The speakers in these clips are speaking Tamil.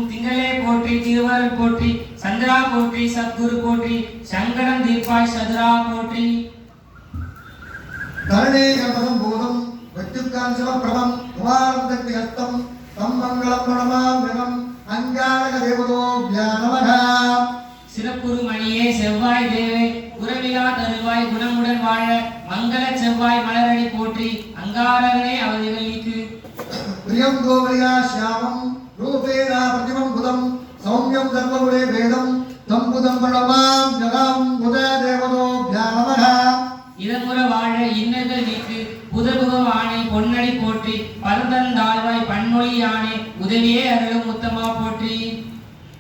तिंगले पोट्री तिरुवर पोट्री संद्रा पोट्री सद्गुरु पोट्री शंकरम दीपाय सदरा पोट्री धरणे गणपतम बोधम विद्युत्कांशव प्रभम कुमारम दत्तिहस्तम तम मंगलम प्रणमाम विगम अंगारक देवतो ज्ञानमः சிறப்புரு மணியே செவ்வாய் தேவே உறவிலா தருவாய் குணமுடன் வாழ மங்கள செவ்வாய் மலரடி போற்றி அங்காரகனே அவதிகள் நீக்கு प्रियं गोवरिया श्यामं रूपेणा प्रतिमं बुधं सौम्यं सर्वगुणे वेदं तं बुधं प्रणमां जगं बुध देवतो ज्ञानमः இதமுற வாழ இன்னர்கள் நீக்கு புதபுகவானை பொன்னடி போற்றி பரந்தந்தாழ்வாய் பன்மொழி யானே உதவியே அருளும் உத்தமா போற்றி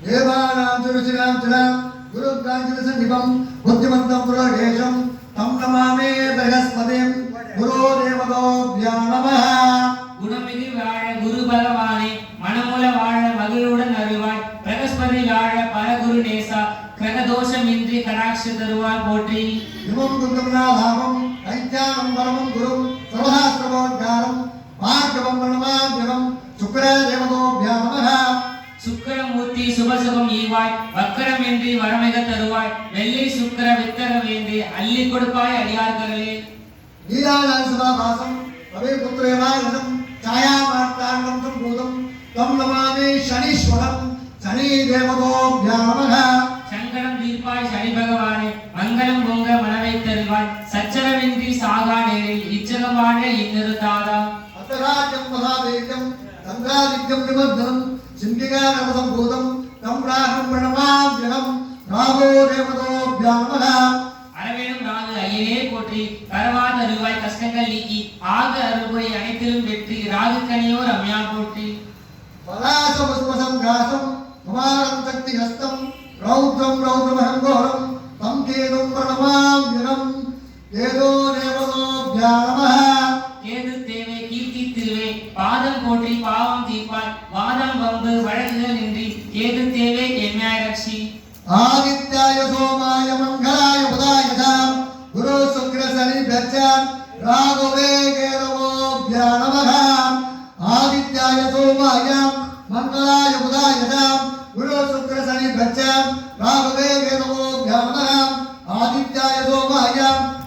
देवानां तुलसीनां तुलां गुरु कांचनसन्निभं बुद्धिमन्तं पुरोगेशं तं नमामि बृहस्पतिं गुरो देवतो ज्ञानमः குணமிகு வாழ குரு பகவானே மனமுல வாழ மகிழுடன் அருள்வாய் பிரகஸ்பதி வாழ பரகுரு நேசா கிரகதோஷமின்றி கடாட்ச தருவாய் போற்றி இமம் குந்தம்நாதாமம் கைத்யானம் பரமம் குரும் சர்வசாஸ்திரமோத்காரம் பாக்யவம் பிரணமாம் ஜனம் சுக்கர தேவதோப்யா நமः சுக்கரமூர்த்தி சுபசுகம் ஈவாய் வக்கரமின்றி வரமிக தருவாய் வெள்ளி சுக்கர வித்தக வேண்டி அள்ளி கொடுப்பாய் அடியார்களே நீலாநாள் சதாபாசம் ரவி புத்திரேவாயனம் छायामार्तांगं संभूतं तं नमामि शनीश्वरं शनि देवतोभ्यो नमः शंकरं दीपाय शनि भगवाने मंगलम பொங்க மனவை தருவாய் சச்சரவின்றி சாகா நேரில் இச்சகம் வாழ இன்னருதாதா அத்தராஜ்யம் மகாதேஜம் சந்திராதித்யம் நிபந்தனம் சிந்திகா நவ சம்பூதம் तं ராகம் பிரணமாம் ஜனம் ராகோ தேவதோभ्यो நமः அரவேணும் ராகு ஐயனே போற்றி கரவாத அருள்வாய் கஷ்டங்கள் நீக்கி ஆக அருள்புரை அனைத்திலும் வெற்றி ராகு கனியோ ரம்யா போற்றி பலாச புஷ்பசம் காசம் குமாரம் சக்தி ஹஸ்தம் ரௌத்ரம் ரௌத்ரமஹம் கோரம் தம் கேதும் பிரணமாம் சோமாம்யம் ஏதோ தேவதோப்யா நமः. கேது தேவே கீர்த்தி திருவே பாதம் போற்றி பாவம் தீர்ப்பாய் வாதம் வம்பு வழக்குகள் இன்றி கேது தேவே எம்யாய் ரக்ஷி. ஆதித்யாய சோமாய மங்களாய புதாயதாம் குரு சுக்ர சனி பெச்சாம் ராகவே கேதவோப்யா நமः. ஆதித்யாய சோமாய மங்களாய புதாயதாம் குரு சுக்ர சனி பெச்சாம் ராகவே கேதவோப்யா நமः. ஆதித்யாய சோமாய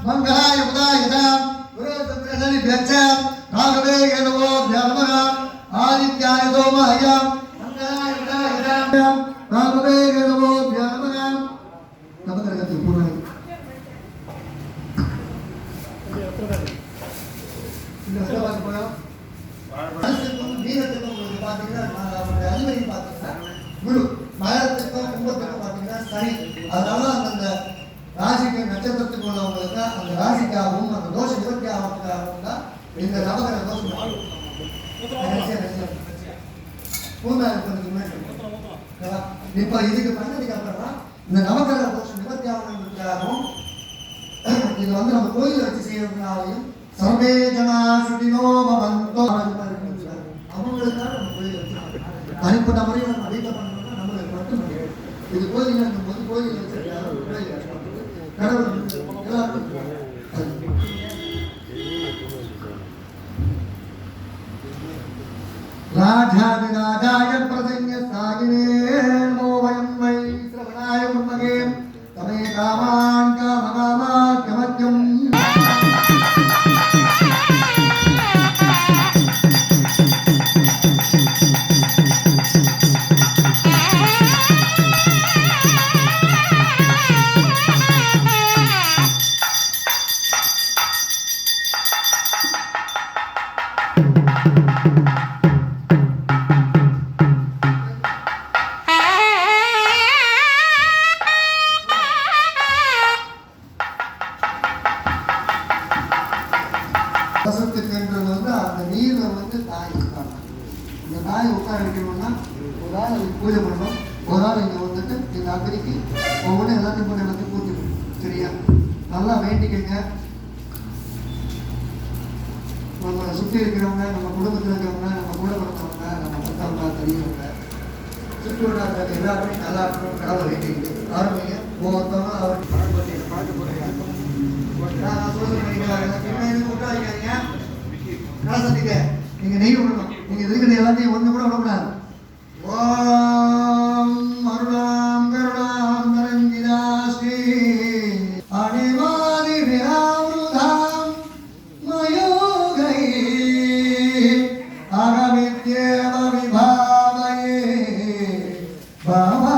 மங்களாய புதாயதாம் குரு சுக்ர சனி பெச்சாம் ராகவே கேதவோப்யா நமः. ஆதித்யாய சோமாய மங்களாய புதாயதாம் ராகவே கேதவோப்யா நமः. நவகிரகத்தில் பூர்ண இந்த சிலவாக போனோம். மனசுக்கும் வீரத்துக்கும் உங்களுக்கு பார்த்தீங்கன்னா அவருடைய அதிபதி பார்த்தீங்கன்னா குரு, மகரத்துக்கும் கும்பத்துக்கும் பார்த்தீங்கன்னா சனி. அதனால அந்த ராசிக்கு நட்சத்திரத்துக்கு உள்ளவங்களுக்கு அந்த ராசிக்காகவும் அந்த தோஷ நிவர்த்தி ஆகிறதுக்காகவும் தான் இந்த நவகிரக தோஷம் பூர்ண இருப்பதுக்கு முன்னாடி இப்ப இதுக்கு பண்ணதுக்கு அப்புறம் இந்த நவகிரக தோஷம் நிவர்த்தி ஆகணுன்றதுக்காகவும் இது வந்து நம்ம கோயில் வச்சு செய்யறதுனாலையும் சர்வே ஜனா சுடினோ பவந்தோ அவங்களுக்காக நம்ம கோயில் வச்சு தனிப்பட்ட முறையில் நம்ம வீட்டை பண்ணணும்னா நம்மளுக்கு மட்டும் முடியாது. இது கோயில் போது கோயில் வச்சிருக்காரு கடவுள் எல்லாருக்கும் ராஜாதிராஜாய பிரசன்ய சாகினே நமோ வயம் வை ஸ்ரவணாய உன்மகே தமே காமான் காமகாமாக்கியமத்யம். வசத்துக்குன்றது வந்து அந்த நீர்ல வந்து தாய் உட்காரணும். இந்த தாய் உட்கார வைக்கணும்னா ஒரு ஆள் அதுக்கு பூஜை பண்ணணும், ஒரு ஆள் இங்கே வந்துட்டு இந்த அக்னிக்கு ஒவ்வொன்றும் எல்லாத்தையும் போட்டு எல்லாத்தையும் பூஜை சரியா நல்லா வேண்டிக்கங்க. நம்மளை சுற்றி இருக்கிறவங்க, நம்ம குடும்பத்தில் இருக்கிறவங்க, நம்ம கூட பிறந்தவங்க, நம்ம மற்றவங்க தெரியவங்க, சுற்றுவட்டாரத்தில் எல்லாருமே நல்லா இருக்கணும் கடவுளை வேண்டிக்கிட்டு ஆரம்பிங்க. ஒவ்வொருத்தவங்க அவருக்கு பார்த்து போகிறீங்க. நான் சொல்லுங்க நீங்க நெய் விடணும். நீங்க இருக்கிற எல்லாத்தையும் ஒண்ணு கூட விடக்கூடாது. ஓம் அருளாம் கருணாம் தரங்கிதா ஸ்ரீ அணிவாதி விராமிருதாம் மயோகை அகமித்யேவ விபாவயே பவா